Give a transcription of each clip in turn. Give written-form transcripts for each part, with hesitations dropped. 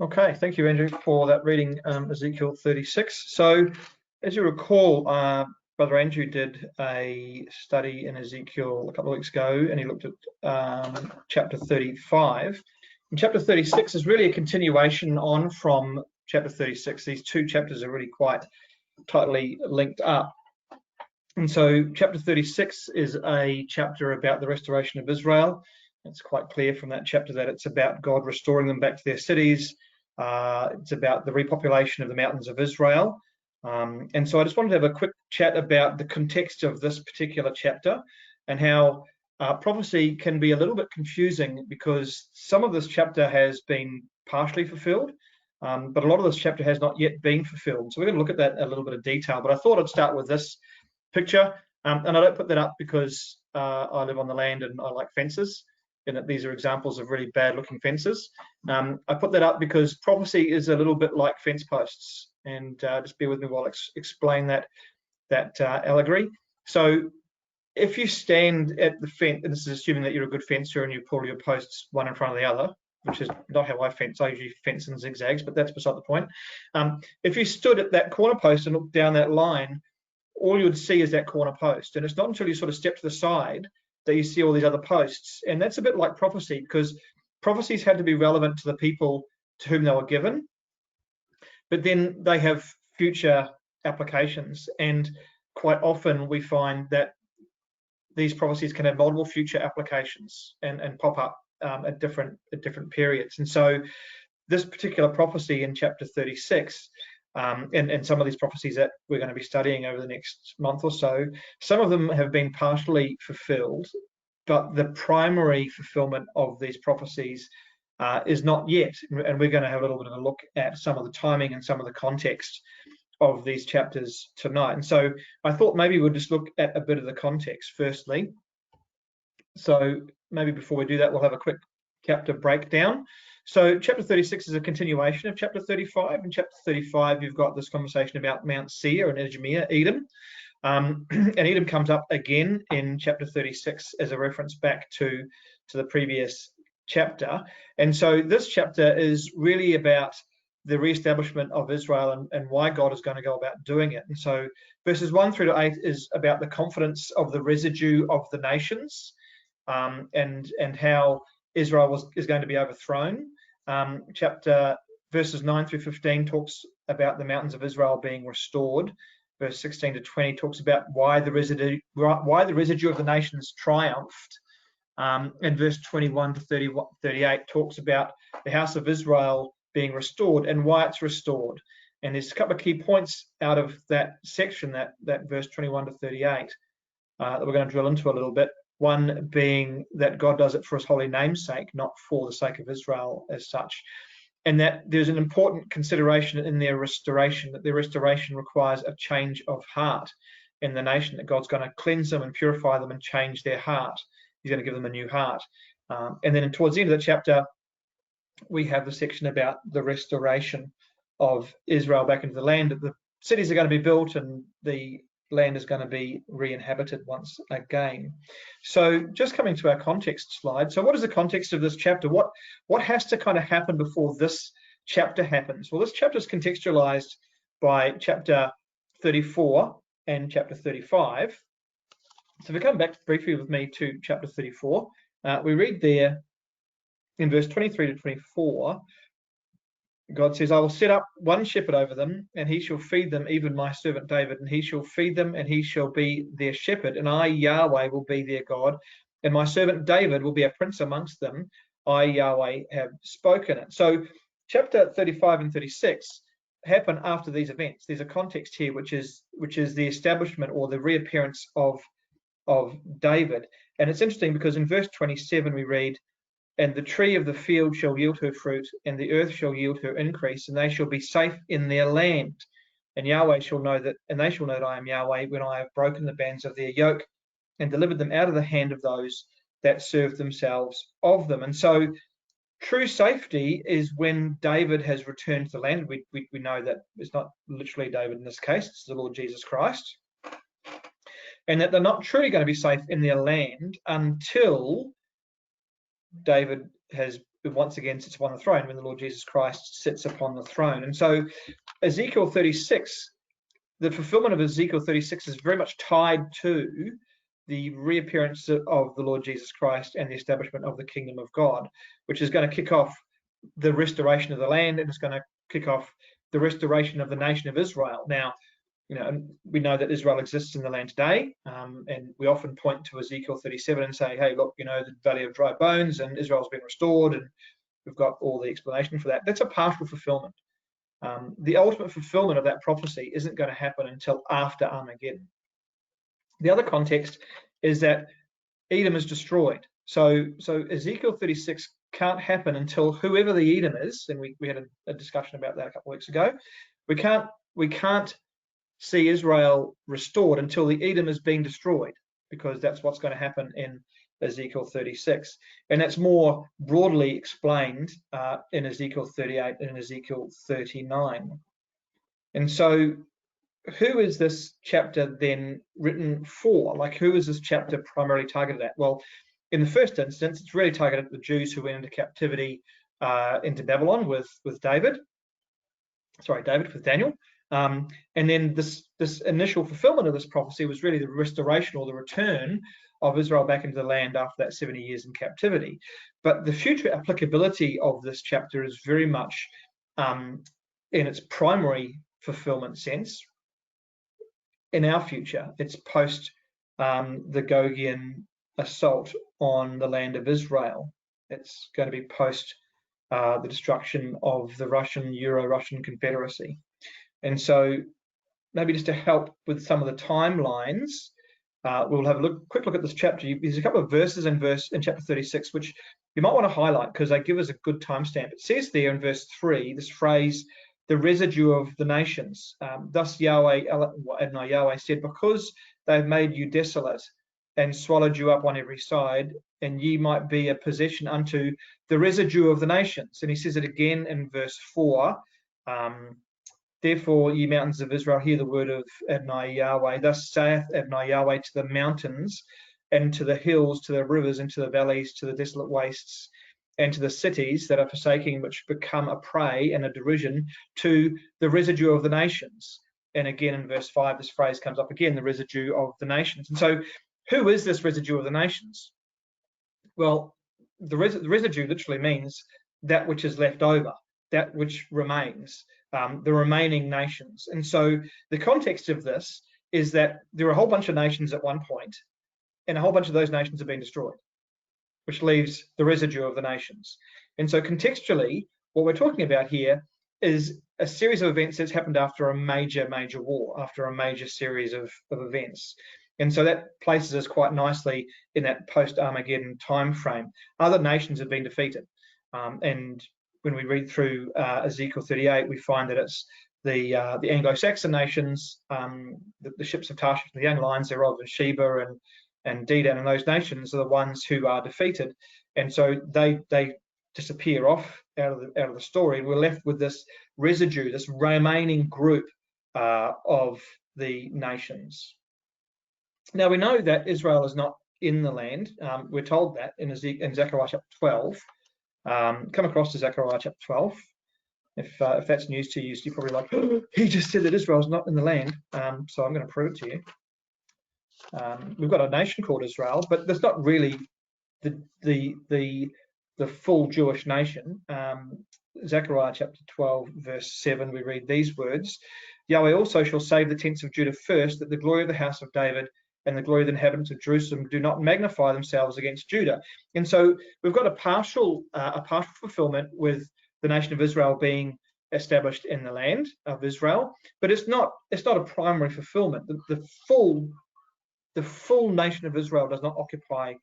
Okay, thank you, Andrew, for that reading, Ezekiel 36. So, as you recall, Brother Andrew did a study in Ezekiel a couple of weeks ago, and he looked at chapter 35. And chapter 36 is really a continuation on from chapter 36. These two chapters are really quite tightly linked up. And so chapter 36 is a chapter about the restoration of Israel. It's quite clear from that chapter that it's about God restoring them back to their cities. It's about the repopulation of the mountains of Israel. And so I just wanted to have a quick chat about the context of this particular chapter and how prophecy can be a little bit confusing because some of this chapter has been partially fulfilled, but a lot of this chapter has not yet been fulfilled. So we're going to look at that in a little bit of detail, but I thought I'd start with this picture. And I don't put that up because I live on the land and I like fences, and that these are examples of really bad looking fences. I put that up because prophecy is a little bit like fence posts, and just bear with me while I explain that allegory. So if you stand at the fence, and this is assuming that you're a good fencer and you pull your posts one in front of the other, which is not how I fence. I usually fence in zigzags, but that's beside the point. If you stood at that corner post and looked down that line, all you would see is that corner post. And it's not until you sort of step to the side that you see all these other posts. And that's a bit like prophecy, because prophecies had to be relevant to the people to whom they were given, but then they have future applications. And quite often we find that these prophecies can have multiple future applications and pop up at different periods. And so this particular prophecy in chapter 36, and some of these prophecies that we're going to be studying over the next month or so, some of them have been partially fulfilled, but the primary fulfillment of these prophecies is not yet. And we're going to have a little bit of a look at some of the timing and some of the context of these chapters tonight. And so I thought maybe we'll just look at a bit of the context firstly. So maybe before we do that, we'll have a quick chapter breakdown. So chapter 36 is a continuation of chapter 35. In chapter 35, you've got this conversation about Mount Seir and Edom. And Edom comes up again in chapter 36 as a reference back to the previous chapter. And so this chapter is really about the re-establishment of Israel and why God is going to go about doing it. And so verses 1 through to 8 is about the confidence of the residue of the nations, and how Israel is going to be overthrown. Verses 9 through 15 talks about the mountains of Israel being restored. Verse 16 to 20 talks about why the residue of the nations triumphed. And verse 21 to 38 talks about the house of Israel being restored and why it's restored. And there's a couple of key points out of that section, that verse 21 to 38, that we're going to drill into a little bit. One being that God does it for his holy name's sake, not for the sake of Israel as such. And that there's an important consideration in their restoration, that their restoration requires a change of heart in the nation, that God's going to cleanse them and purify them and change their heart. He's going to give them a new heart. And then towards the end of the chapter, we have the section about the restoration of Israel back into the land. The cities are going to be built and the land is going to be re-inhabited once again. So just coming to our context slide. So what is the context of this chapter? What has to kind of happen before this chapter happens? Well, this chapter is contextualized by chapter 34 and chapter 35. So if we come back briefly with me to chapter 34, we read there in verse 23 to 24, God says, I will set up one shepherd over them, and he shall feed them, even my servant David, and he shall feed them, and he shall be their shepherd, and I, Yahweh, will be their God, and my servant David will be a prince amongst them. I, Yahweh, have spoken it. So chapter 35 and 36 happen after these events. There's a context here, which is the establishment or the reappearance of David. And it's interesting because in verse 27 we read, and the tree of the field shall yield her fruit, and the earth shall yield her increase, and they shall be safe in their land. And Yahweh shall know that, and they shall know that I am Yahweh, when I have broken the bands of their yoke and delivered them out of the hand of those that serve themselves of them. And so true safety is when David has returned to the land. We know that it's not literally David in this case, it's the Lord Jesus Christ. And that they're not truly going to be safe in their land until David has once again sits upon the throne, when the Lord Jesus Christ sits upon the throne. And so Ezekiel 36, the fulfillment of Ezekiel 36 is very much tied to the reappearance of the Lord Jesus Christ and the establishment of the kingdom of God, which is going to kick off the restoration of the land, and it's going to kick off the restoration of the nation of Israel. Now, we know that Israel exists in the land today, and we often point to Ezekiel 37 and say, hey, look, the valley of dry bones, and Israel's been restored, and we've got all the explanation for that. That's a partial fulfillment. The ultimate fulfillment of that prophecy isn't going to happen until after Armageddon. The other context is that Edom is destroyed. So Ezekiel 36 can't happen until whoever the Edom is, and we had a discussion about that a couple of weeks ago. We can't see Israel restored until the Edom is being destroyed, because that's what's going to happen in Ezekiel 36. And that's more broadly explained in Ezekiel 38 and in Ezekiel 39. And so who is this chapter then written for? Like, who is this chapter primarily targeted at? Well, in the first instance, it's really targeted at the Jews who went into captivity into Babylon with David with Daniel. And then this initial fulfillment of this prophecy was really the restoration or the return of Israel back into the land after that 70 years in captivity. But the future applicability of this chapter is very much in its primary fulfillment sense in our future. It's post the Gogian assault on the land of Israel. It's going to be post the destruction of the Euro-Russian Confederacy. And so maybe just to help with some of the timelines, we'll have a quick look at this chapter. There's a couple of verses in chapter 36 which you might want to highlight because they give us a good timestamp. It says there in verse 3, this phrase, the residue of the nations. Thus Yahweh said, because they've made you desolate and swallowed you up on every side, and ye might be a possession unto the residue of the nations. And he says it again in verse 4. Therefore, ye mountains of Israel, hear the word of Adonai Yahweh. Thus saith Adonai Yahweh to the mountains, and to the hills, to the rivers, and to the valleys, to the desolate wastes, and to the cities that are forsaking, which become a prey and a derision to the residue of the nations. And again in verse 5, this phrase comes up again, the residue of the nations. And so who is this residue of the nations? Well, the residue literally means that which is left over, that which remains, the remaining nations. And so the context of this is that there are a whole bunch of nations at one point, and a whole bunch of those nations have been destroyed, which leaves the residue of the nations. And so contextually, what we're talking about here is a series of events that's happened after a major war, after a major series of events. And so that places us quite nicely in that post-Armageddon time frame. Other nations have been defeated. And when we read through Ezekiel 38, we find that it's the Anglo-Saxon nations, the ships of Tarshish, the young lions thereof, and Sheba and Dedan, and those nations are the ones who are defeated. And so they disappear off out of the story, and we're left with this residue, this remaining group of the nations. Now we know that Israel is not in the land. We're told that in Zechariah chapter 12. Come across to Zechariah chapter 12. If that's news to you, so you're probably like, oh, he just said that Israel's not in the land. So I'm going to prove it to you. We've got a nation called Israel, but that's not really the full Jewish nation. Zechariah chapter 12, verse 7, we read these words: Yahweh also shall save the tents of Judah first, that the glory of the house of David and the glory of the inhabitants of Jerusalem do not magnify themselves against Judah. And so we've got a partial fulfillment with the nation of Israel being established in the land of Israel, but it's not a primary fulfillment. The full nation of Israel does not occupy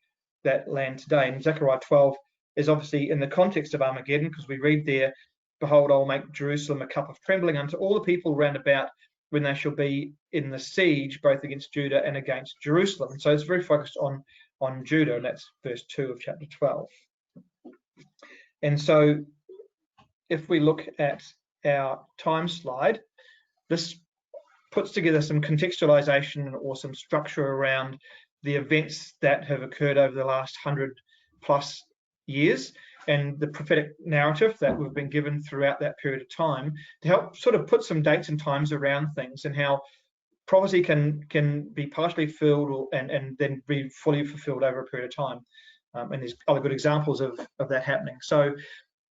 that land today. And Zechariah 12 is obviously in the context of Armageddon, because we read there, behold, I will make Jerusalem a cup of trembling unto all the people round about, when they shall be in the siege, both against Judah and against Jerusalem. And so it's very focused on Judah, and that's verse 2 of chapter 12. And so if we look at our time slide, this puts together some contextualization or some structure around the events that have occurred over the last 100+ years. and the prophetic narrative that we've been given throughout that period of time to help sort of put some dates and times around things, and how prophecy can be partially filled and then be fully fulfilled over a period of time. And there's other good examples of that happening. So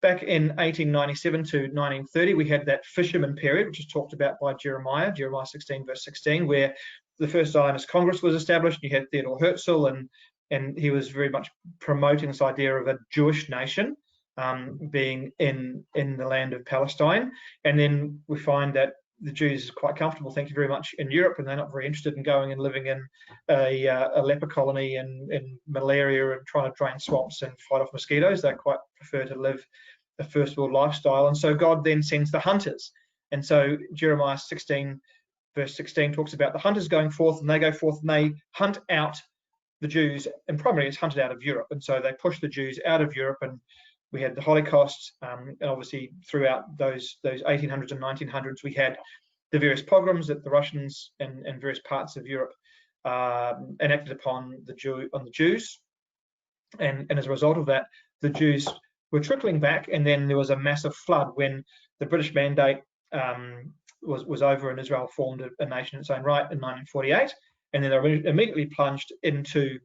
back in 1897 to 1930, we had that fisherman period, which is talked about by Jeremiah 16, verse 16, where the first Zionist Congress was established. You had Theodor Herzl, and he was very much promoting this idea of a Jewish nation being in the land of Palestine. And then we find that the Jews are quite comfortable, thank you very much, in Europe, and they're not very interested in going and living in a leper colony in malaria and trying to drain swamps and fight off mosquitoes. They quite prefer to live a first world lifestyle. And so God then sends the hunters. And so Jeremiah 16, verse 16 talks about the hunters going forth, and they go forth and they hunt out the Jews, and primarily it's hunted out of Europe. And so they push the Jews out of Europe, and we had the Holocaust, and obviously throughout those 1800s and 1900s, we had the various pogroms that the Russians and various parts of Europe enacted upon the Jews. And as a result of that, the Jews were trickling back, and then there was a massive flood when the British Mandate was over and Israel formed a nation in its own right in 1948. And then they were immediately plunged into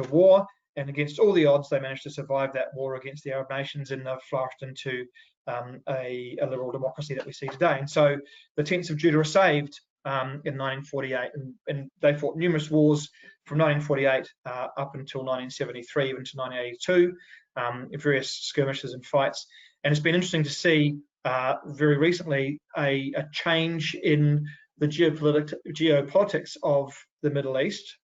war. And against all the odds, they managed to survive that war against the Arab nations, and they've flourished into a liberal democracy that we see today. And so the tents of Judah are saved in 1948, and they fought numerous wars from 1948 up until 1973, even to 1982, various skirmishes and fights. And it's been interesting to see very recently a change in the geopolitics of the Middle East.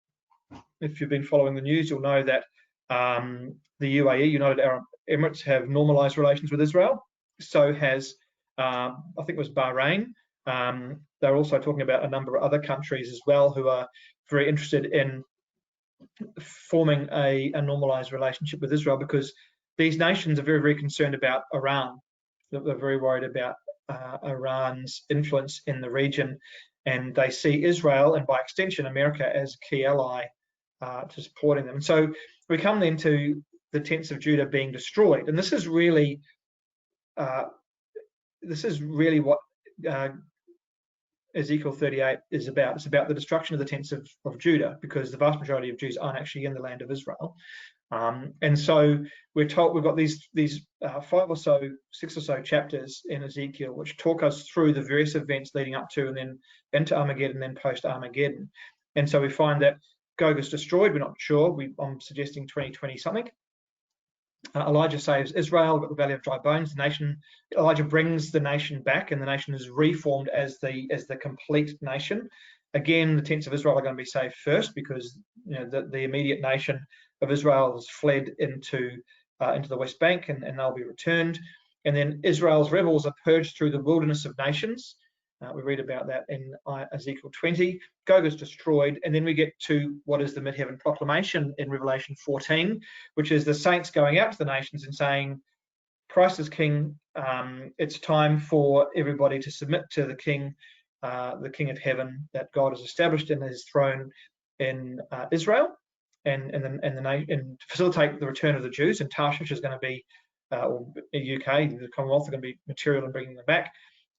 If you've been following the news, you'll know that the UAE, United Arab Emirates, have normalized relations with Israel. So has, I think it was Bahrain. They're also talking about a number of other countries as well who are very interested in forming a normalized relationship with Israel, because these nations are very, very concerned about Iran. They're very worried about Iran's influence in the region, and they see Israel, and by extension America, as a key ally to supporting them. So we come then to the tents of Judah being destroyed, and this is really what Ezekiel 38 is about. It's about the destruction of the tents of Judah, because the vast majority of Jews aren't actually in the land of Israel. And so we're told we've got these 6 or so chapters in Ezekiel which talk us through the various events leading up to and then into Armageddon and then post-Armageddon. And so we find that Gog is destroyed. We're not sure. I'm suggesting 2020 something. Elijah saves Israel, got the Valley of Dry Bones. Elijah brings the nation back, and the nation is reformed as the complete nation. Again, the tents of Israel are going to be saved first, because the immediate nation of Israel has fled into the West Bank, and they'll be returned. And then Israel's rebels are purged through the wilderness of nations. We read about that in Ezekiel 20. Gog is destroyed, and then we get to what is the mid-heaven proclamation in Revelation 14, which is the saints going out to the nations and saying, Christ is king. It's time for everybody to submit to the king of heaven that God has established in his throne in Israel, and facilitate the return of the Jews. And Tarshish is going to be, or UK, the Commonwealth, are going to be material in bringing them back.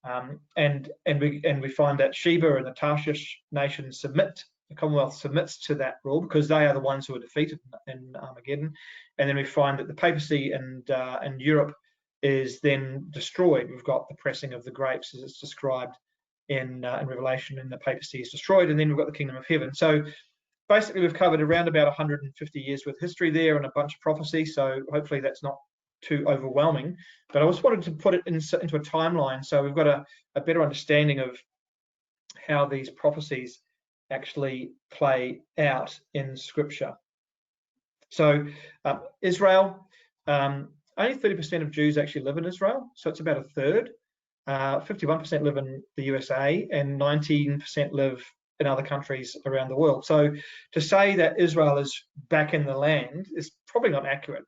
And we find that Sheba and the Tarshish nation submit. The Commonwealth submits to that rule, because they are the ones who are defeated in Armageddon. And then we find that the papacy and Europe is then destroyed. We've got the pressing of the grapes, as it's described in Revelation, and the papacy is destroyed. And then we've got the kingdom of heaven. So basically, we've covered around about 150 years with history there and a bunch of prophecy. So hopefully that's not too overwhelming, but I just wanted to put it into a timeline, so we've got a better understanding of how these prophecies actually play out in Scripture. So Israel, only 30% of Jews actually live in Israel, so it's about a third. 51% live in the USA, and 19% live in other countries around the world. So to say that Israel is back in the land is probably not accurate.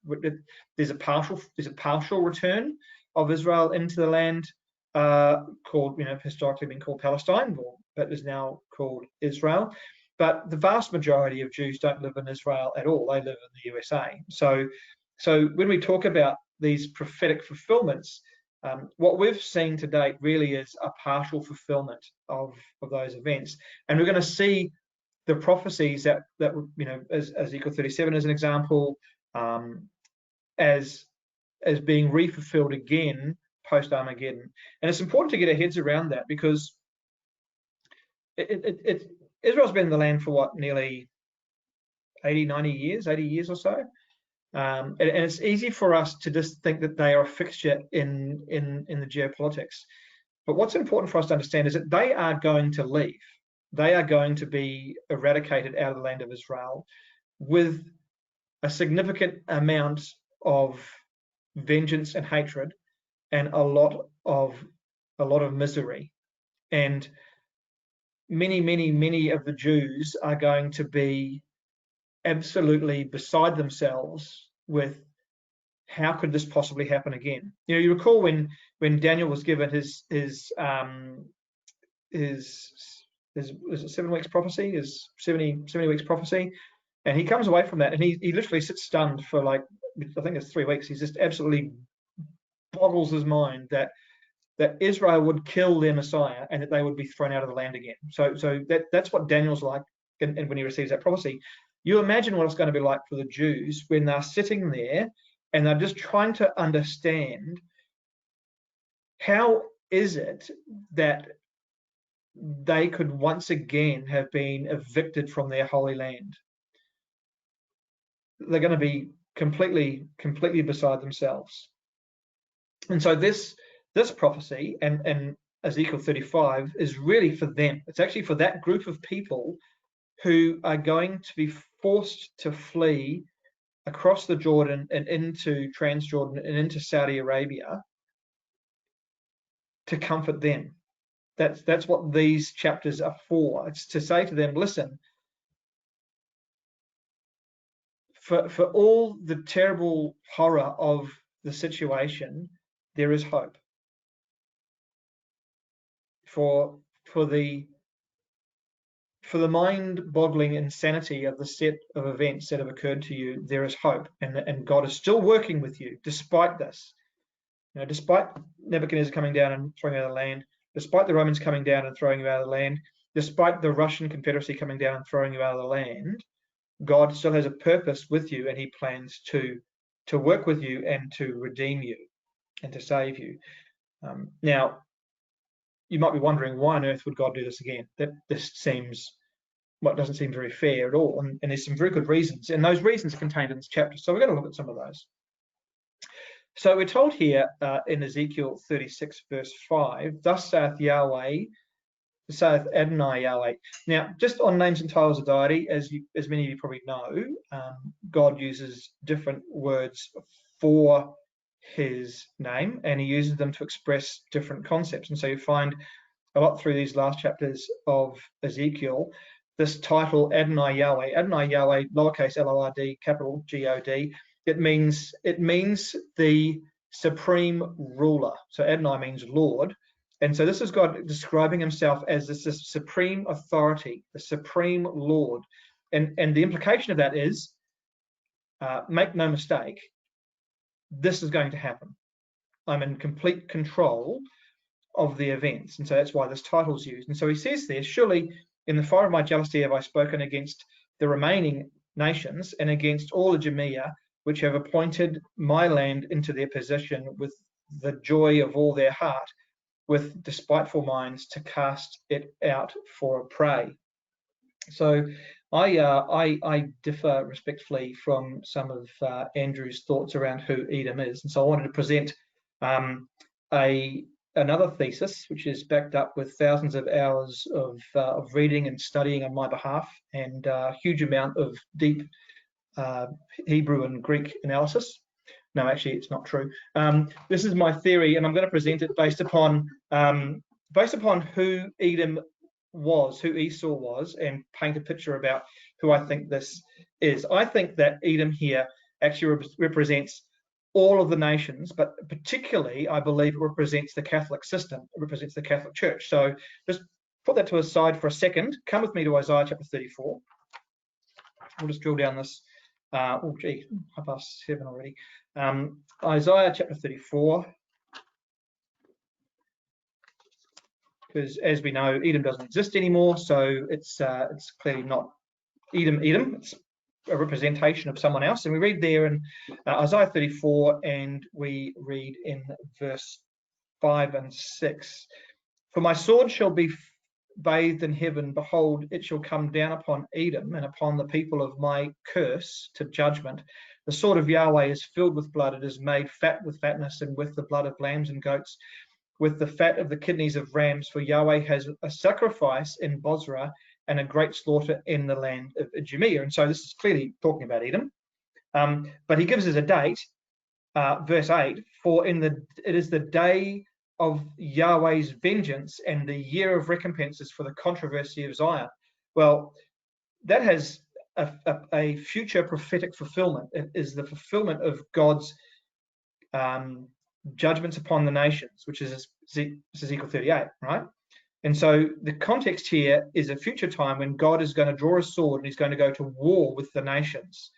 There's a partial return of Israel into the land called, historically been called Palestine, but is now called Israel. But the vast majority of Jews don't live in Israel at all. They live in the USA. So So when we talk about these prophetic fulfillments, what we've seen to date really is a partial fulfillment of those events. And we're going to see the prophecies that as Ezekiel 37 as an example, as being re-fulfilled again post-Armageddon. And it's important to get our heads around that, because Israel's been in the land for what, nearly 80 years or so. And it's easy for us to just think that they are a fixture in the geopolitics. But what's important for us to understand is that they are going to leave. They are going to be eradicated out of the land of Israel with a significant amount of vengeance and hatred, and a lot of misery. And many of the Jews are going to be absolutely beside themselves with, how could this possibly happen again? You recall when Daniel was given his 7 weeks prophecy, his 70 weeks prophecy, and he comes away from that and he literally sits stunned for, like, I think it's 3 weeks. He's just absolutely boggles his mind that Israel would kill their Messiah and that they would be thrown out of the land again. So that's what Daniel's like, and when he receives that prophecy. You imagine what it's going to be like for the Jews when they're sitting there and they're just trying to understand, how is it that they could once again have been evicted from their holy land? They're going to be completely beside themselves. And so this prophecy and Ezekiel 35 is really for them. It's actually for that group of people who are going to be forced to flee across the Jordan and into Transjordan and into Saudi Arabia, to comfort them. That's what these chapters are for. It's to say to them, listen, for all the terrible horror of the situation, there is hope. For the mind-boggling insanity of the set of events that have occurred to you, there is hope, and God is still working with you despite this. Despite Nebuchadnezzar coming down and throwing you out of the land, despite the Romans coming down and throwing you out of the land, despite the Russian Confederacy coming down and throwing you out of the land, God still has a purpose with you, and he plans to work with you and to redeem you and to save you. Now, you might be wondering, why on earth would God do this again? This doesn't seem very fair at all. And there's some very good reasons, and those reasons are contained in this chapter. So we're going to look at some of those. So we're told here in Ezekiel 36, verse 5, thus saith Yahweh, saith Adonai Yahweh. Now, just on names and titles of deity, as many of you probably know, God uses different words for his name, and he uses them to express different concepts. And so you find a lot through these last chapters of Ezekiel, this title Adonai Yahweh, lowercase Lord, capital God. It means the supreme ruler. So Adonai means Lord. And so this is God describing himself as this supreme authority, the supreme Lord. And the implication of that is, make no mistake, this is going to happen. I'm in complete control of the events. And so that's why this title's used. And so he says there, surely in the fire of my jealousy have I spoken against the remaining nations and against all the Jameah, which have appointed my land into their possession with the joy of all their heart, with despiteful minds to cast it out for a prey. So I differ respectfully from some of Andrew's thoughts around who Edom is, and so I wanted to present another thesis, which is backed up with thousands of hours of reading and studying on my behalf, and a huge amount of deep Hebrew and Greek analysis. No, actually, it's not true. This is my theory, and I'm going to present it based upon who Edom was, who Esau was, and paint a picture about who I think this is. I think that Edom here actually represents all of the nations, but particularly I believe it represents the Catholic system. It represents the Catholic Church. So just put that to a side for a second. Come with me to Isaiah chapter 34. We'll just drill down this Oh, gee, 7:30 already. Isaiah chapter 34. Because as we know, Edom doesn't exist anymore, so it's clearly not Edom. It's a representation of someone else. And we read there in Isaiah 34, and we read in verse 5 and 6. For my sword shall be bathed in heaven. Behold, it shall come down upon Edom and upon the people of my curse to judgment. The sword of Yahweh is filled with blood. It is made fat with fatness, and with the blood of lambs and goats, with the fat of the kidneys of rams. For Yahweh has a sacrifice in Bozrah and a great slaughter in the land of Idumea. And so this is clearly talking about Edom. But he gives us a date, verse 8, for it is the day of Yahweh's vengeance and the year of recompenses for the controversy of Zion. Well, that has a future prophetic fulfillment. It is the fulfillment of God's judgments upon the nations, which is Ezekiel 38, right? And so the context here is a future time when God is going to draw a sword and he's going to go to war with the nations.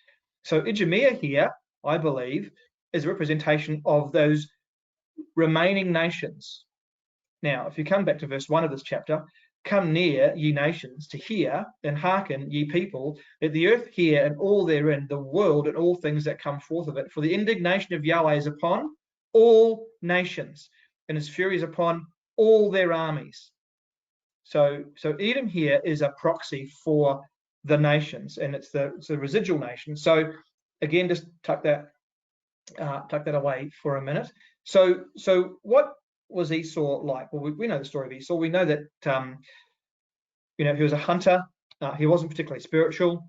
So Idumea here, I believe, is a representation of those remaining nations. Now, if you come back to verse 1 of this chapter, come near, ye nations, to hear, and hearken, ye people, let the earth hear and all therein, the world and all things that come forth of it. For the indignation of Yahweh is upon all nations, and his fury is upon all their armies. So Edom here is a proxy for the nations, and it's the residual nation. So again, just tuck that away for a minute. So what was Esau like? Well, we know the story of Esau. We know that he was a hunter. He wasn't particularly spiritual.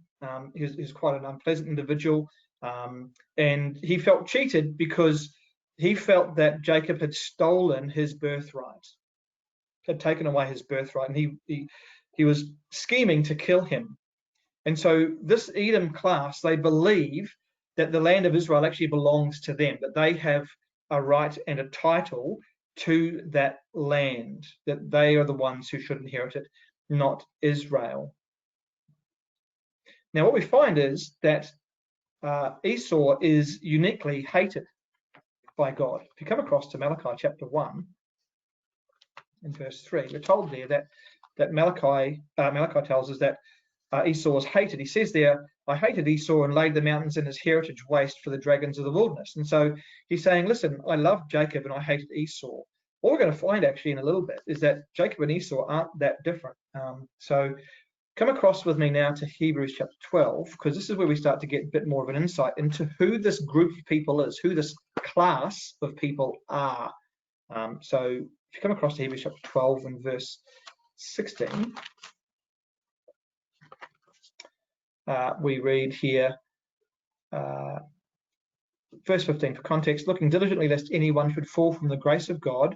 He was quite an unpleasant individual, and he felt cheated because he felt that Jacob had stolen his birthright, had taken away his birthright, and he was scheming to kill him. And so this Edom class, they believe that the land of Israel actually belongs to them, that they have a right and a title to that land, that they are the ones who should inherit it, not Israel. Now, what we find is that Esau is uniquely hated by God. If you come across to Malachi chapter 1, in verse 3, we're told there that Malachi tells us that Esau was hated. He says there, I hated Esau and laid the mountains and his heritage waste for the dragons of the wilderness. And so he's saying, listen, I love Jacob and I hated Esau. What we're going to find actually in a little bit is that Jacob and Esau aren't that different. So come across with me now to Hebrews chapter 12, because this is where we start to get a bit more of an insight into who this group of people is, who this class of people are. So if you come across to Hebrews chapter 12 and verse 16, we read here, verse 15 for context, looking diligently lest anyone should fall from the grace of God,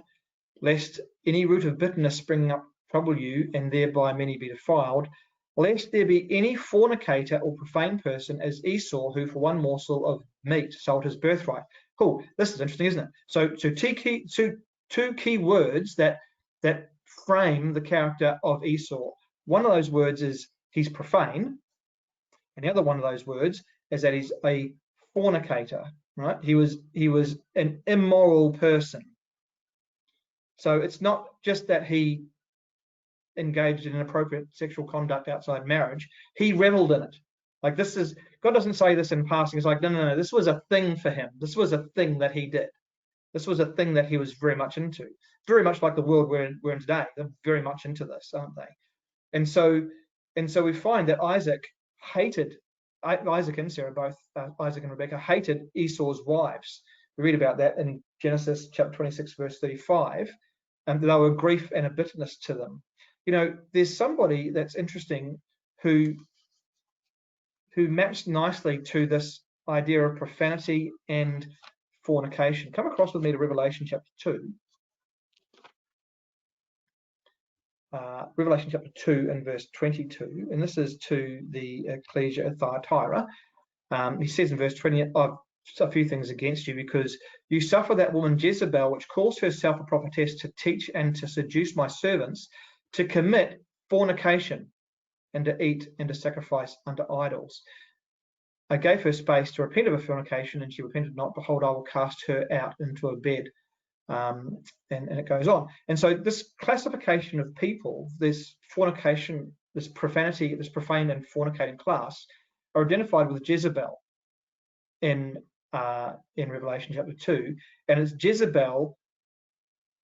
lest any root of bitterness spring up trouble you, and thereby many be defiled, lest there be any fornicator or profane person as Esau, who for one morsel of meat sold his birthright. Cool. This is interesting, isn't it? So two key words that frame the character of Esau. One of those words is he's profane, and the other one of those words is that he's a fornicator. Right? He was an immoral person. So it's not just that he engaged in inappropriate sexual conduct outside marriage. He reveled in it. Like this is, God doesn't say this in passing. It's like, no. This was a thing for him. This was a thing that he did. This was a thing that he was very much into. Very much like the world we're in today. They're very much into this, aren't they? And so we find that Isaac and Sarah, both Isaac and Rebekah, hated Esau's wives. We read about that in Genesis chapter 26, verse 35. And they were grief and a bitterness to them. There's somebody that's interesting who matched nicely to this idea of profanity and fornication. Come across with me to Revelation chapter 2. Revelation chapter 2 and verse 22, and this is to the ecclesia at Thyatira. He says in verse 20, I've a few things against you, because you suffer that woman Jezebel, which calls herself a prophetess, to teach and to seduce my servants to commit fornication and to eat and to sacrifice unto idols. I gave her space to repent of her fornication, and she repented not. Behold, I will cast her out into a bed. And it goes on. And so this classification of people, this fornication, this profanity, this profane and fornicating class, are identified with Jezebel in Revelation chapter 2. And it's Jezebel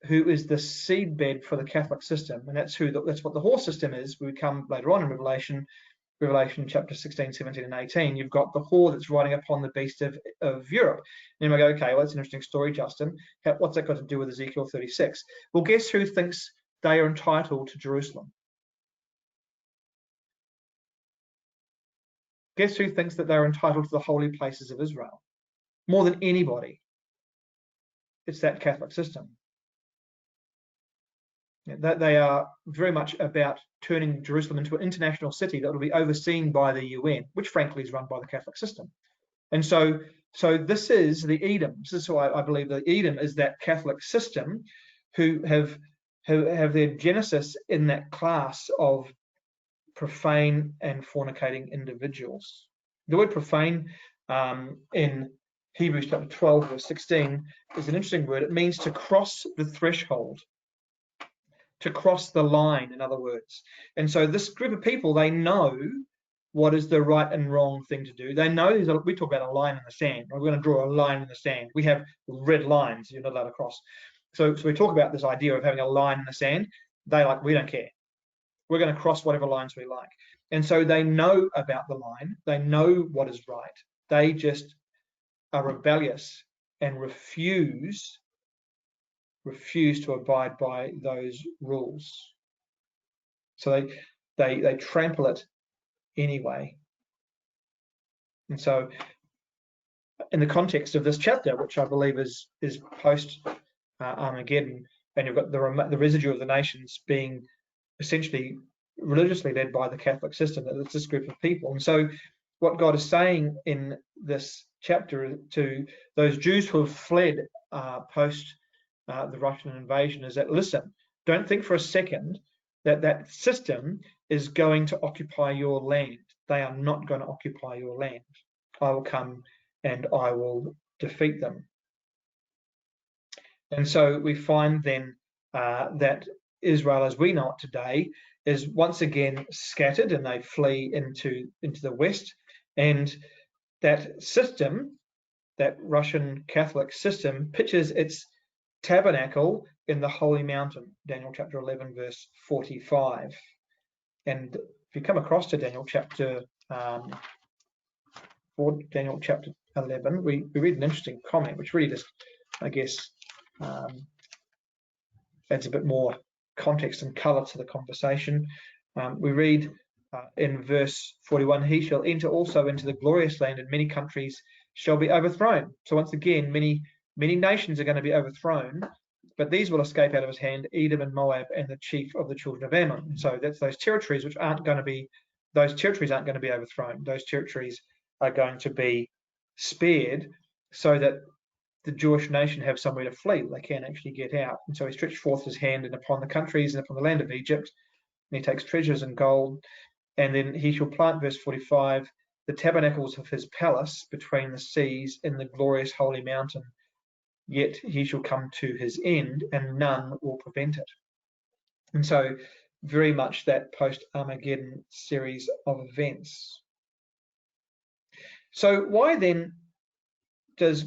who is the seedbed for the Catholic system, and that's what the whore system is. We come later on in Revelation chapter 16, 17, and 18. You've got the whore that's riding upon the beast of Europe. And you might go, okay, well, that's an interesting story, Justin. What's that got to do with Ezekiel 36? Well, guess who thinks they are entitled to Jerusalem? Guess who thinks that they're entitled to the holy places of Israel? More than anybody. It's that Catholic system. That they are very much about turning Jerusalem into an international city that will be overseen by the UN, which frankly is run by the Catholic system. And so this is the Edom. This is why I believe that Edom is that Catholic system who have their genesis in that class of profane and fornicating individuals. The word profane in Hebrews chapter 12, verse 16 is an interesting word. It means to cross the threshold, to cross the line, in other words. And so this group of people, they know what is the right and wrong thing to do. They know, we talk about a line in the sand. We're going to draw a line in the sand. We have red lines you're not allowed to cross. So we talk about this idea of having a line in the sand. We don't care. We're going to cross whatever lines we like. And so they know about the line. They know what is right. They just are rebellious and refuse to abide by those rules. So they trample it anyway. And so in the context of this chapter, which I believe is post Armageddon, and you've got the residue of the nations being essentially religiously led by the Catholic system, that it's this group of people. And so what God is saying in this chapter to those Jews who have fled post the Russian invasion is that, listen, don't think for a second that system is going to occupy your land. They are not going to occupy your land. I will come and I will defeat them. And so we find then that Israel, as we know it today, is once again scattered, and they flee into the west. And that system, that Russian Catholic system, pictures its tabernacle in the holy mountain, Daniel chapter 11, verse 45. And if you come across to Daniel chapter 11, we read an interesting comment, which really just, I guess, adds a bit more context and color to the conversation. We read in verse 41, he shall enter also into the glorious land, and many countries shall be overthrown. So once again, many nations are going to be overthrown, but these will escape out of his hand, Edom and Moab and the chief of the children of Ammon. So that's those territories which aren't going to be overthrown. Those territories are going to be spared so that the Jewish nation have somewhere to flee. They can actually get out. And so he stretched forth his hand and upon the countries and upon the land of Egypt, and he takes treasures and gold. And then he shall plant, verse 45, the tabernacles of his palace between the seas in the glorious holy mountain. Yet he shall come to his end, and none will prevent it. And so very much that post-Armageddon series of events. So why then does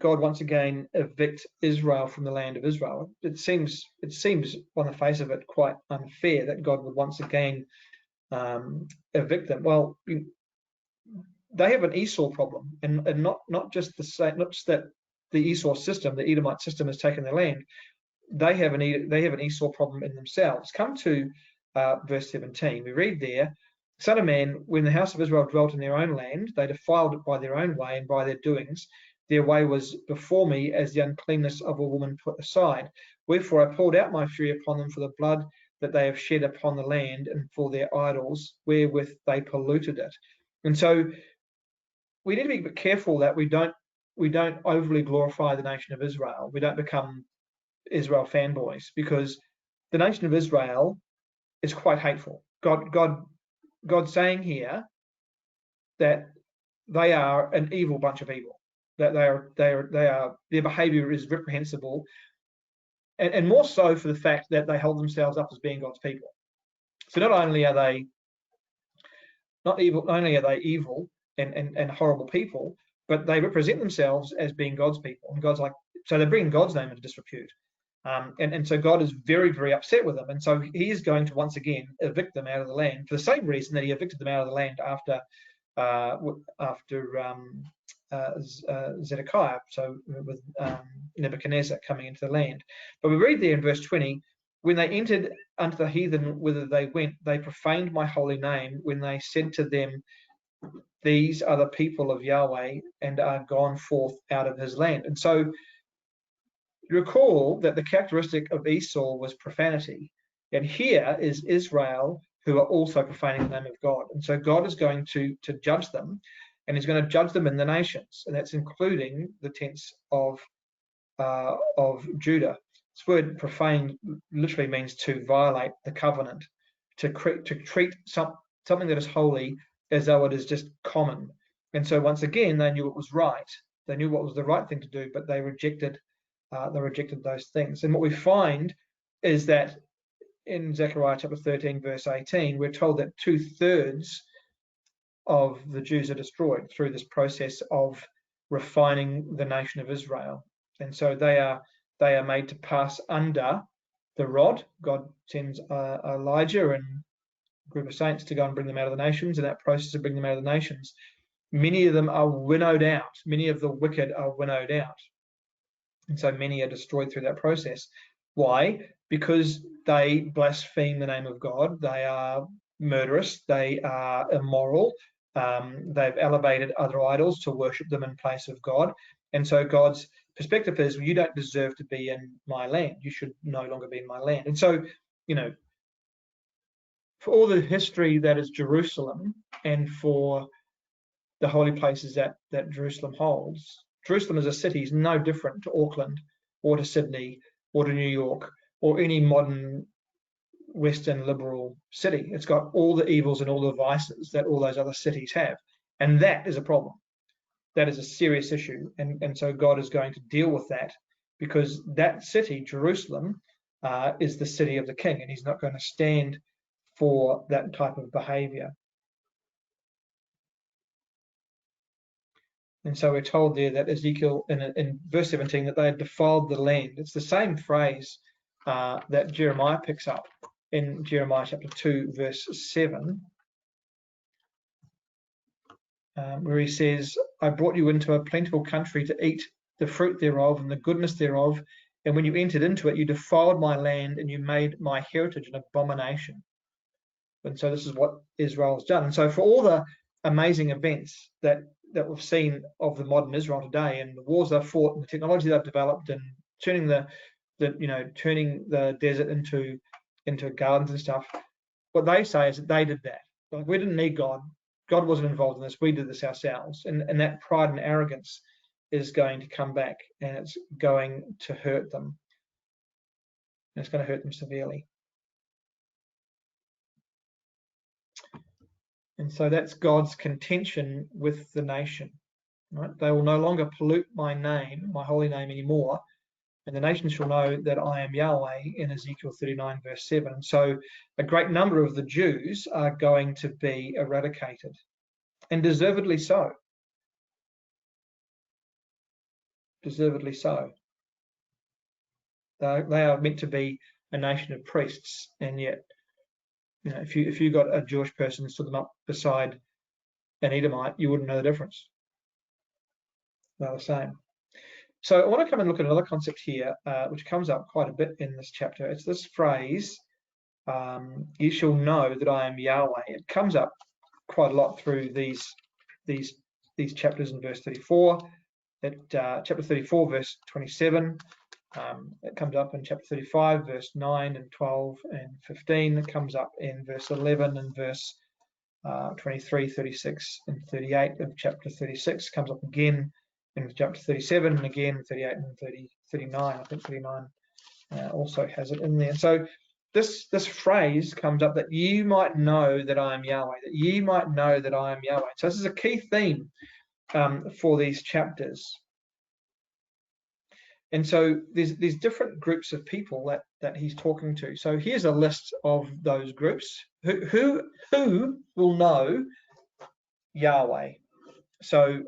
God once again evict Israel from the land of Israel? It seems on the face of it quite unfair that God would once again evict them. Well, they have an Esau problem, and not just that the Esau system, the Edomite system, has taken their land. They have an Esau problem in themselves. Come to verse 17. We read there, Son of man, when the house of Israel dwelt in their own land, they defiled it by their own way and by their doings. Their way was before me as the uncleanness of a woman put aside. Wherefore I poured out my fury upon them for the blood that they have shed upon the land, and for their idols wherewith they polluted it. And so we need to be a bit careful that we don't overly glorify the nation of Israel. We don't become Israel fanboys, because the nation of Israel is quite hateful. God saying here that they are an evil bunch of evil. That their behaviour is reprehensible, and more so for the fact that they hold themselves up as being God's people. So not only are they evil and horrible people, but they represent themselves as being God's people. And God's like, so they're bringing God's name into disrepute. And so God is very, very upset with them. And so he is going to once again evict them out of the land for the same reason that he evicted them out of the land after Zedekiah, so with Nebuchadnezzar coming into the land. But we read there in verse 20, when they entered unto the heathen whither they went, they profaned my holy name when they said to them, these are the people of Yahweh and are gone forth out of his land. And so recall that the characteristic of Esau was profanity, and here is Israel who are also profaning the name of God. And so God is going to judge them, and he's going to judge them in the nations, and that's including the tents of Judah. This word profane literally means to violate the covenant, to treat something that is holy as though it is just common. And so once again, they knew it was right. They knew what was the right thing to do, but they rejected those things. And what we find is that in Zechariah chapter 13, verse 18, we're told that 2/3 of the Jews are destroyed through this process of refining the nation of Israel. And so they are made to pass under the rod. God sends Elijah and a group of saints to go and bring them out of the nations. In that process of bringing them out of the nations, many of them are winnowed out. Many of the wicked are winnowed out. And so many are destroyed through that process. Why? Because they blaspheme the name of God. They are murderous. They are immoral. They've elevated other idols to worship them in place of God. And so God's perspective is, well, you don't deserve to be in my land. You should no longer be in my land. And so, for all the history that is Jerusalem and for the holy places that Jerusalem holds, Jerusalem as a city is no different to Auckland or to Sydney or to New York or any modern Western liberal city. It's got all the evils and all the vices that all those other cities have. And that is a problem. That is a serious issue. And so God is going to deal with that, because that city, Jerusalem, is the city of the king, and he's not going to stand for that type of behavior. And so we're told there that Ezekiel, in verse 17, that they had defiled the land. It's the same phrase that Jeremiah picks up in Jeremiah chapter 2, verse 7, where he says, I brought you into a plentiful country to eat the fruit thereof and the goodness thereof. And when you entered into it, you defiled my land and you made my heritage an abomination. And so this is what Israel's done. And so for all the amazing events that we've seen of the modern Israel today, and the wars they've fought and the technology they've developed, and turning the desert into gardens and stuff, what they say is that they did that. Like, we didn't need God. God wasn't involved in this. We did this ourselves. And that pride and arrogance is going to come back, and it's going to hurt them. And it's going to hurt them severely. And so that's God's contention with the nation. Right? They will no longer pollute my name, my holy name, anymore. And the nations shall know that I am Yahweh, in Ezekiel 39, verse 7. And so a great number of the Jews are going to be eradicated, and deservedly so. Deservedly so. They are meant to be a nation of priests, and yet, if you got a Jewish person and stood them up beside an Edomite, you wouldn't know the difference. They're the same. So I want to come and look at another concept here, which comes up quite a bit in this chapter. It's this phrase, you shall know that I am Yahweh. It comes up quite a lot through these chapters in verse 34. Chapter 34, verse 27. It comes up in chapter 35, verse 9 and 12 and 15. It comes up in verse 11 and verse 23, 36 and 38 of chapter 36. It comes up again in chapter 37 and again 38 and 39. I think 39 also has it in there. So this phrase comes up, that ye might know that I am Yahweh, that ye might know that I am Yahweh. So this is a key theme for these chapters. And so there's different groups of people that he's talking to. So here's a list of those groups. Who will know Yahweh? So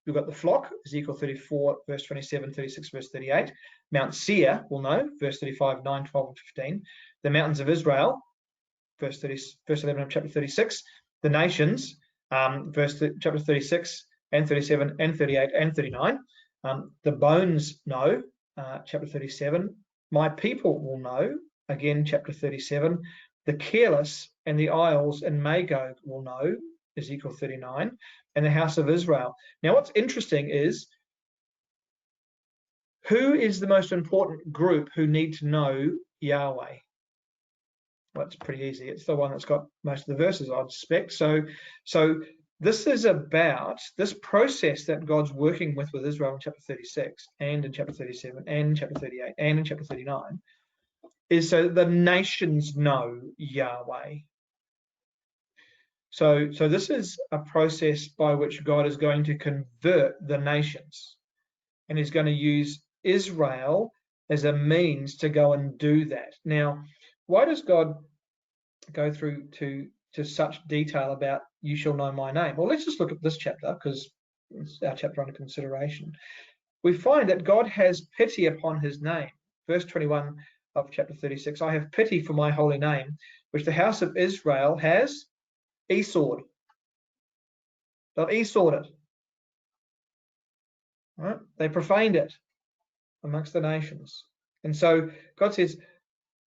we've got the flock, Ezekiel 34, verse 27, 36, verse 38. Mount Seir will know, verse 35, 9, 12, and 15. The mountains of Israel, verse 11 of chapter 36. The nations, chapter 36 and 37 and 38 and 39. The bones know, chapter 37. My people will know, again, chapter 37. The careless and the isles and Magog will know, Ezekiel 39. And the house of Israel. Now, what's interesting is, who is the most important group who need to know Yahweh? Well, it's pretty easy. It's the one that's got most of the verses, I'd suspect. So this is about this process that God's working with Israel in chapter 36 and in chapter 37 and in chapter 38 and in chapter 39, is so the nations know Yahweh. So this is a process by which God is going to convert the nations, and he's going to use Israel as a means to go and do that. Now, why does God go through to such detail about you shall know my name? Well, let's just look at this chapter, because it's our chapter under consideration. We find that God has pity upon his name. Verse 21 of chapter 36, I have pity for my holy name, which the house of Israel has Esau'd. They've Esau'd it. Right? They profaned it amongst the nations. And so God says,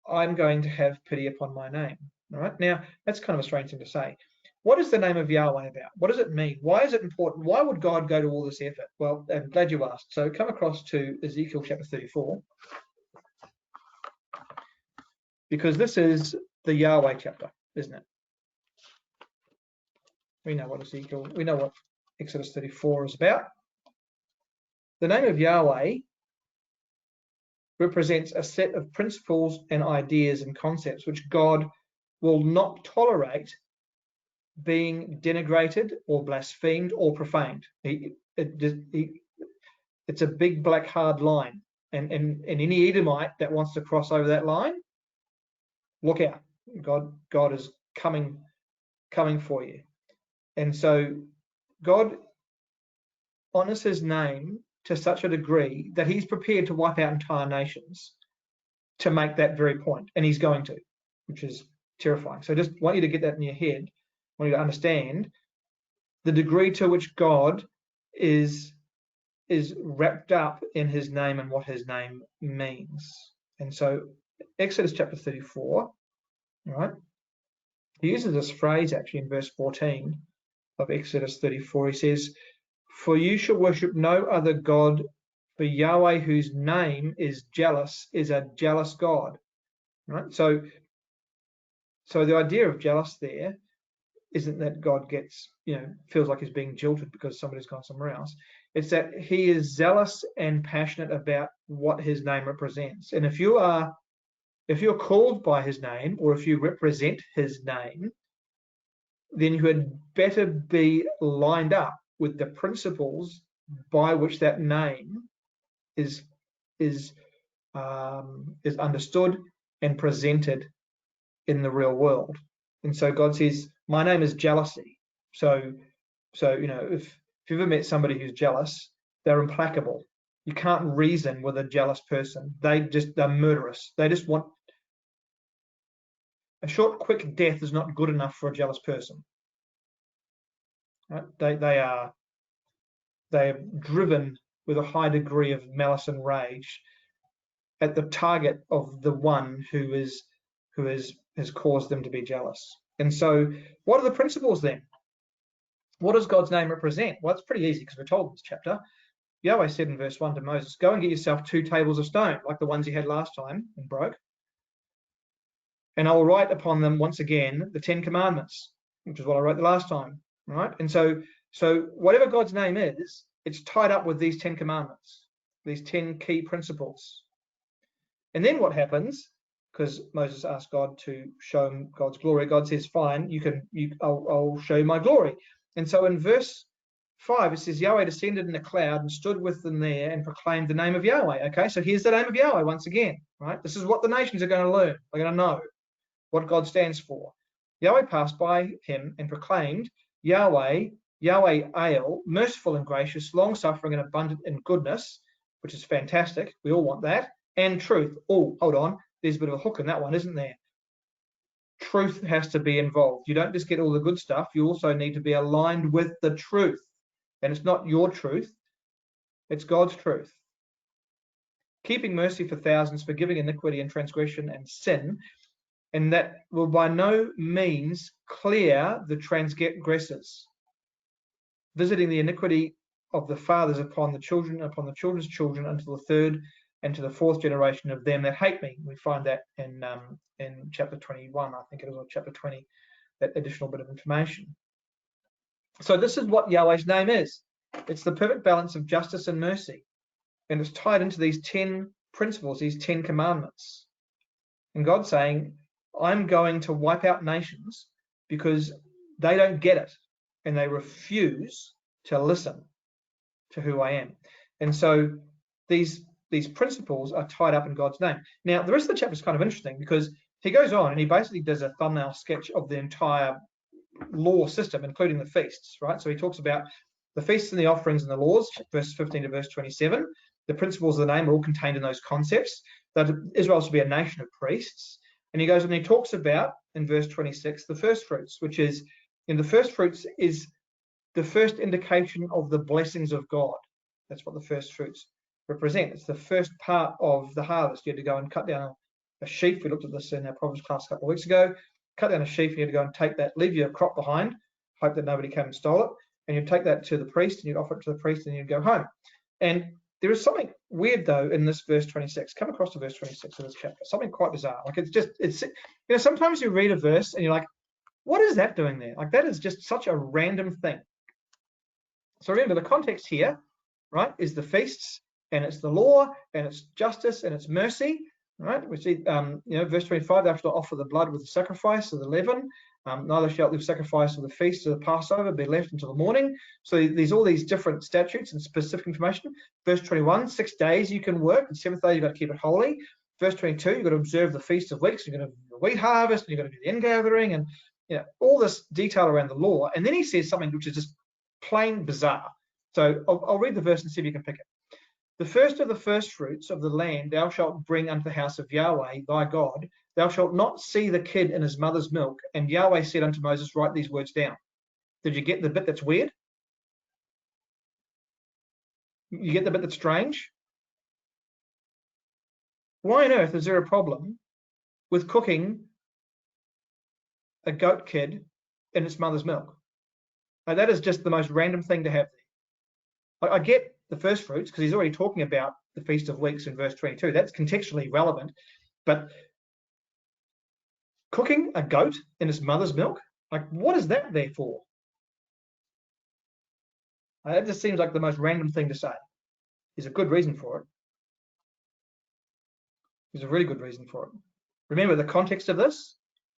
I'm going to have pity upon my name. All right? Now, that's kind of a strange thing to say. What is the name of Yahweh about? What does it mean? Why is it important? Why would God go to all this effort? Well, I'm glad you asked. So come across to Ezekiel chapter 34, because this is the Yahweh chapter, isn't it? We know what Exodus 34 is about. The name of Yahweh represents a set of principles and ideas and concepts which God will not tolerate being denigrated or blasphemed or profaned. It's a big black hard line, and any Edomite that wants to cross over that line, look out. God is coming for you. And so God honors his name to such a degree that he's prepared to wipe out entire nations to make that very point, and he's going to, which is terrifying. So just want you to get that in your head. I want you to understand the degree to which God is wrapped up in his name and what his name means. And so Exodus chapter 34, right? He uses this phrase actually in verse 14 of Exodus 34. He says, for you shall worship no other God, for Yahweh, whose name is jealous, is a jealous God. Right? So the idea of jealous there isn't that God feels like he's being jilted because somebody's gone somewhere else. It's that he is zealous and passionate about what his name represents. And if you're called by his name, or if you represent his name, then you had better be lined up with the principles by which that name is understood and presented in the real world. And so God says, my name is jealousy. So if you've ever met somebody who's jealous, they're implacable. You can't reason with a jealous person. They're murderous. They just want a short, quick death is not good enough for a jealous person. Right? They are driven with a high degree of malice and rage at the target of the one who has caused them to be jealous. And so what are the principles then? What does God's name represent? Well, it's pretty easy, because we're told in this chapter. Yahweh said in verse 1 to Moses, go and get yourself 2 tables of stone, like the ones you had last time and broke. And I will write upon them once again the 10 commandments, which is what I wrote the last time. Right? And so whatever God's name is, it's tied up with these 10 commandments, these 10 key principles. And then what happens? Because Moses asked God to show him God's glory. God says, fine, I'll show you my glory. And so in verse 5, it says, Yahweh descended in a cloud and stood with them there and proclaimed the name of Yahweh. Okay, so here's the name of Yahweh once again, right? This is what the nations are going to learn. They're going to know what God stands for. Yahweh passed by him and proclaimed, Yahweh, Yahweh El, merciful and gracious, long-suffering and abundant in goodness, which is fantastic. We all want that. And truth. Oh, hold on. There's a bit of a hook in that one, isn't there? Truth has to be involved. You don't just get all the good stuff. You also need to be aligned with the truth. And it's not your truth. It's God's truth. Keeping mercy for thousands, forgiving iniquity and transgression and sin, and that will by no means clear the transgressors, visiting the iniquity of the fathers upon the children, upon the children's children, until the third and to the fourth generation of them that hate me. We find that in chapter 21, I think it is, or chapter 20, that additional bit of information. So this is what Yahweh's name is. It's the perfect balance of justice and mercy. And it's tied into these 10 principles, these 10 commandments. And God's saying, I'm going to wipe out nations because they don't get it and they refuse to listen to who I am. And so these principles are tied up in God's name. Now, the rest of the chapter is kind of interesting because he goes on and he basically does a thumbnail sketch of the entire law system, including the feasts, right? So he talks about the feasts and the offerings and the laws, verse 15 to verse 27. The principles of the name are all contained in those concepts, that Israel is to be a nation of priests. And he goes and he talks about, in verse 26, the first fruits, which is, the first fruits is the first indication of the blessings of God. That's what the first fruits represent. It's the first part of the harvest. You had to go and cut down a sheaf. We looked at this in our Proverbs class a couple of weeks ago. Cut down a sheaf, you had to go and take that, leave your crop behind, hope that nobody came and stole it, and you'd take that to the priest, and you'd offer it to the priest, and you'd go home. And there is something weird, though, in this verse 26. Come across to verse 26 of this chapter. Something quite bizarre. Like, it's sometimes you read a verse, and you're like, what is that doing there? Like, that is just such a random thing. So remember, the context here, right, is the feasts, and it's the law, and it's justice, and it's mercy. Right, we see, verse 25, thou shalt not offer the blood with the sacrifice of the leaven, neither shalt the sacrifice of the feast of the Passover be left until the morning. So there's all these different statutes and specific information. Verse 21, 6 days you can work, and 7th day you've got to keep it holy. Verse 22, you've got to observe the Feast of Weeks, you're going to do the wheat harvest, and you've got to do the ingathering, and all this detail around the law. And then he says something which is just plain bizarre. So I'll read the verse and see if you can pick it. The first of the first fruits of the land thou shalt bring unto the house of Yahweh thy God. Thou shalt not see the kid in his mother's milk. And Yahweh said unto Moses, write these words down. Did you get the bit that's weird? You get the bit that's strange? Why on earth is there a problem with cooking a goat kid in its mother's milk? Now, that is just the most random thing to have there. I get the first fruits because he's already talking about the Feast of Weeks in verse 22. That's contextually relevant. But cooking a goat in its mother's milk, like, what is that there for? That just seems like the most random thing to say. There's a good reason for it. There's a really good reason for it. Remember the context of this,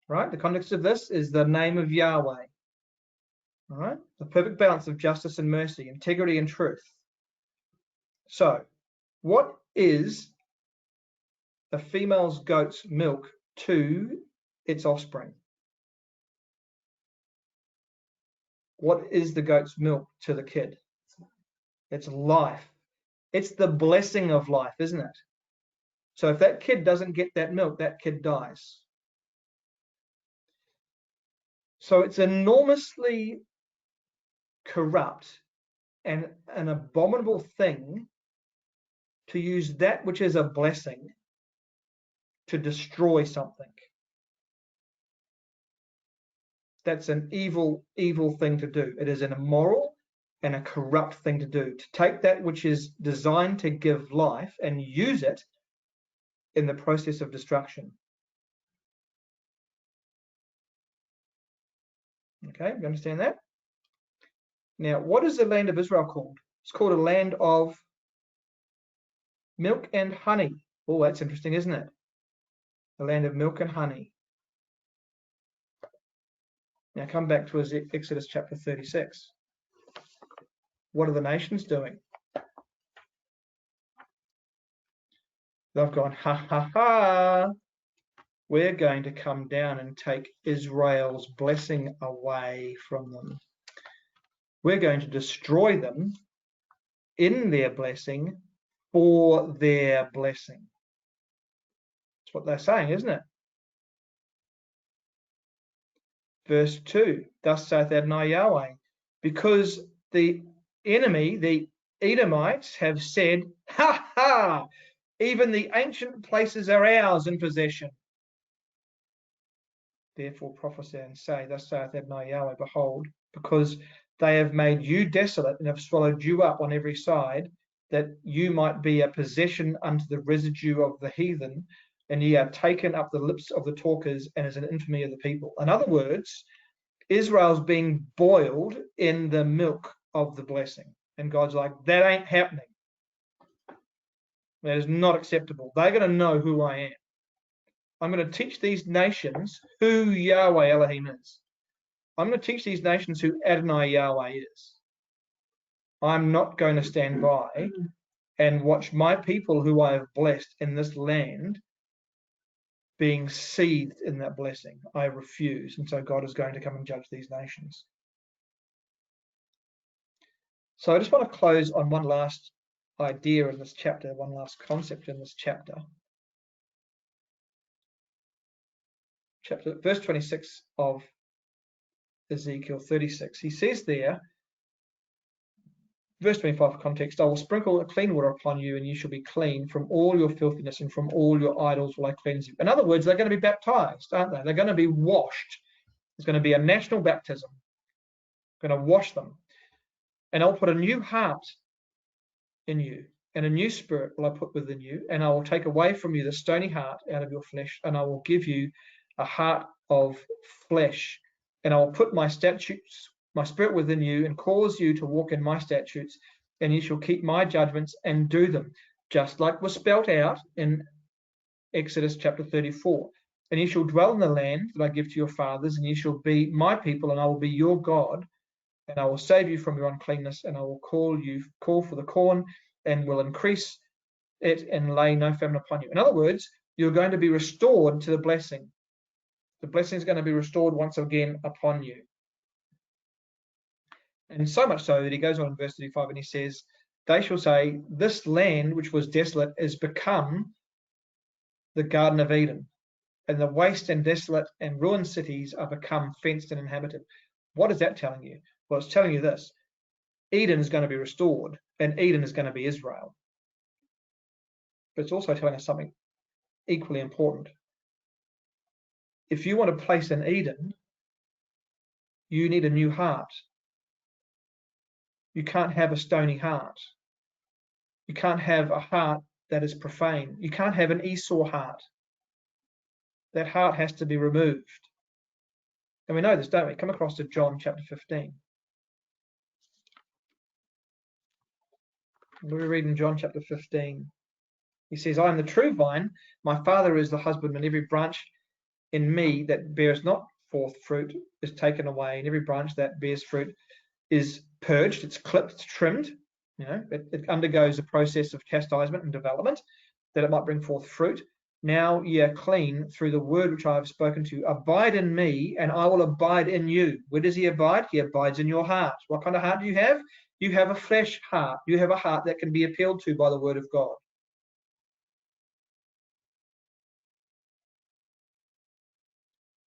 right? The context of this is the name of Yahweh. All right? The perfect balance of justice and mercy, integrity and truth. So, what is a female's goat's milk to its offspring? What is the goat's milk to the kid? It's life. It's the blessing of life, isn't it? So if that kid doesn't get that milk, that kid dies. So it's enormously corrupt and an abominable thing to use that which is a blessing to destroy something. That's an evil, evil thing to do. It is an immoral and a corrupt thing to do, to take that which is designed to give life and use it in the process of destruction. Okay, you understand that? Now, what is the land of Israel called? It's called a land of milk and honey. Oh, that's interesting, isn't it? A land of milk and honey. Now come back to Exodus chapter 36. What are the nations doing? They've gone, ha, ha, ha. We're going to come down and take Israel's blessing away from them. We're going to destroy them in their blessing for their blessing. That's what they're saying, isn't it? Verse 2, thus saith Adonai Yahweh, because the enemy, the Edomites, have said, ha ha, even the ancient places are ours in possession. Therefore prophesy and say, thus saith Adonai Yahweh, behold, because they have made you desolate and have swallowed you up on every side, that you might be a possession unto the residue of the heathen, and ye are taken up the lips of the talkers, and as an infamy of the people. In other words, Israel's being boiled in the milk of the blessing. And God's like, that ain't happening. That is not acceptable. They're going to know who I am. I'm going to teach these nations who Yahweh Elohim is. I'm going to teach these nations who Adonai Yahweh is. I'm not going to stand by and watch my people who I have blessed in this land being seethed in that blessing. I refuse. And so God is going to come and judge these nations. So I just want to close on one last idea in this chapter, one last concept in this chapter. Verse 26 of Ezekiel 36. He says there, verse 25 for context, I will sprinkle a clean water upon you, and you shall be clean from all your filthiness, and from all your idols will I cleanse you. In other words, they're going to be baptized, aren't they? They're going to be washed. There's going to be a national baptism. I'm going to wash them. And I'll put a new heart in you, and a new spirit will I put within you, and I will take away from you the stony heart out of your flesh, and I will give you a heart of flesh, and I will put my statutes, my spirit within you, and cause you to walk in my statutes, and you shall keep my judgments and do them, just like was spelt out in Exodus chapter 34. And you shall dwell in the land that I give to your fathers, and you shall be my people, and I will be your God, and I will save you from your uncleanness, and I will call for the corn, and will increase it, and lay no famine upon you. In other words, you're going to be restored to the blessing. The blessing is going to be restored once again upon you. And so much so that he goes on in verse 35 and he says, they shall say, this land which was desolate is become the Garden of Eden, and the waste and desolate and ruined cities are become fenced and inhabited. What is that telling you? Well, it's telling you this. Eden is going to be restored, and Eden is going to be Israel. But it's also telling us something equally important. If you want a place in Eden, you need a new heart. You can't have a stony heart. You can't have a heart that is profane. You can't have an Esau heart. That heart has to be removed. And we know this, don't we? Come across to John chapter 15. We read in John chapter 15. He says, I am the true vine. My Father is the husbandman. Every branch in me that bears not forth fruit is taken away, and every branch that bears fruit is purged, it's clipped, it's trimmed. You know, it undergoes a process of chastisement and development that it might bring forth fruit. Now ye are clean through the word which I have spoken to you. Abide in me, and I will abide in you. Where does he abide? He abides in your heart. What kind of heart do you have? You have a flesh heart. You have a heart that can be appealed to by the word of God.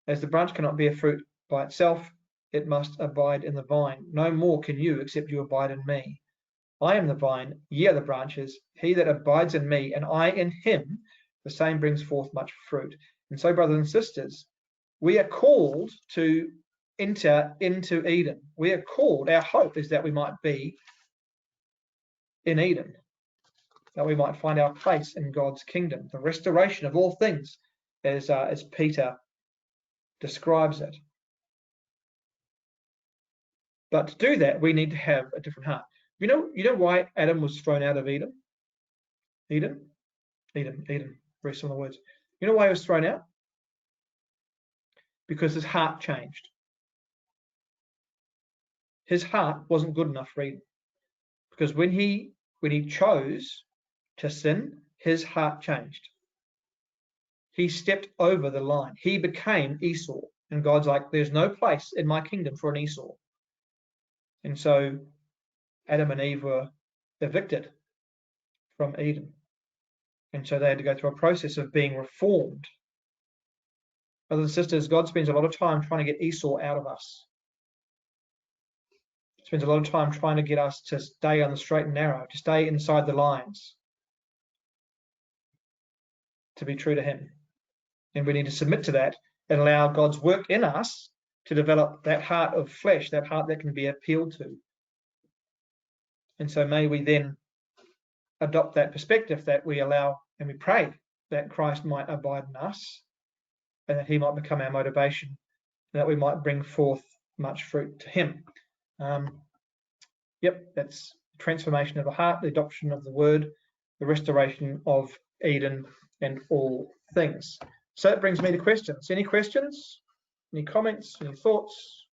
As the branch cannot bear fruit by itself, it must abide in the vine. No more can you, except you abide in me. I am the vine, ye are the branches. He that abides in me, and I in him, the same brings forth much fruit. And so, brothers and sisters, we are called to enter into Eden. We are called, our hope is that we might be in Eden, that we might find our place in God's kingdom, the restoration of all things, as Peter describes it. But to do that, we need to have a different heart. You know why Adam was thrown out of Eden? Eden, very similar words. You know why he was thrown out? Because his heart changed. His heart wasn't good enough for Eden. Because when he chose to sin, his heart changed. He stepped over the line. He became Esau. And God's like, there's no place in my kingdom for an Esau. And so Adam and Eve were evicted from Eden. And so they had to go through a process of being reformed. Brothers and sisters, God spends a lot of time trying to get Esau out of us. He spends a lot of time trying to get us to stay on the straight and narrow, to stay inside the lines, to be true to him. And we need to submit to that and allow God's work in us to develop that heart of flesh, that heart that can be appealed to. And so may we then adopt that perspective, that we allow and we pray that Christ might abide in us and that he might become our motivation, and that we might bring forth much fruit to him. That's the transformation of the heart, the adoption of the word, the restoration of Eden and all things. So that brings me to questions. Any questions? Any comments? Any thoughts?